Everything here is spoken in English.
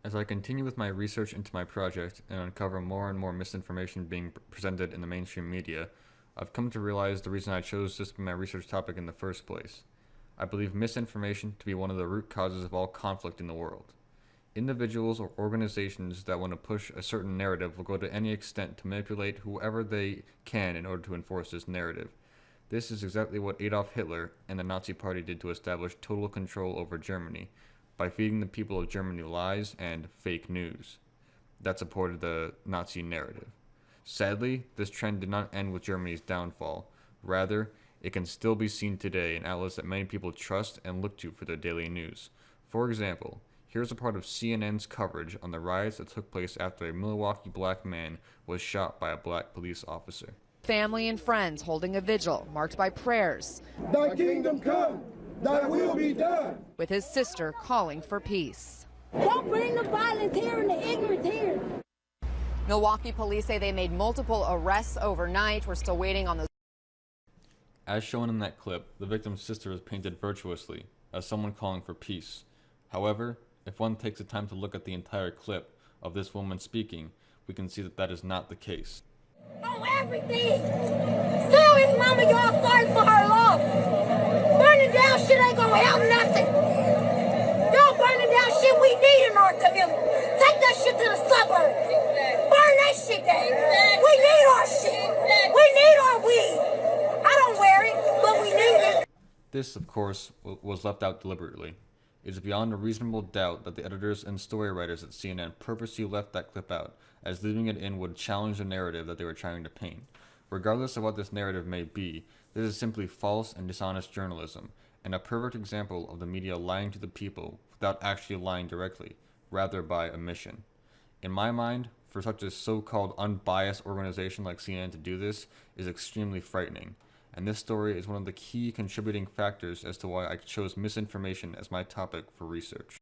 As I continue with my research into my project and uncover more and more misinformation being presented in the mainstream media, I've come to realize the reason I chose this to be my research topic in the first place. I believe misinformation to be one of the root causes of all conflict in the world. Individuals or organizations that want to push a certain narrative will go to any extent to manipulate whoever they can in order to enforce this narrative. This is exactly what Adolf Hitler and the Nazi Party did to establish total control over Germany, by feeding the people of Germany lies and fake news that supported the Nazi narrative. Sadly, this trend did not end with Germany's downfall. Rather, it can still be seen today in outlets that many people trust and look to for their daily news. For example, here's a part of CNN's coverage on the riots that took place after a Milwaukee black man was shot by a black police officer. Family and friends holding a vigil marked by prayers. Thy kingdom come, thy will be done. With his sister calling for peace. Don't bring the violence here and the ignorance here. Milwaukee police say they made multiple arrests overnight. We're still waiting on those. As shown in that clip, the victim's sister is painted virtuously as someone calling for peace. However, if one takes the time to look at the entire clip of this woman speaking, we can see that that is not the case. On everything. Tell his mama y'all sorry for her loss. Burning down shit ain't gonna help nothing. Y'all burning down shit we need in our community. Take that shit to the suburbs. Burn that shit down. We need our shit. We need our weed. I don't wear it, but we need it. This, of course, was left out deliberately. It is beyond a reasonable doubt that the editors and story writers at CNN purposely left that clip out, as leaving it in would challenge the narrative that they were trying to paint. Regardless of what this narrative may be, this is simply false and dishonest journalism, and a perfect example of the media lying to the people without actually lying directly, rather by omission. In my mind, for such a so-called unbiased organization like CNN to do this is extremely frightening, and this story is one of the key contributing factors as to why I chose misinformation as my topic for research.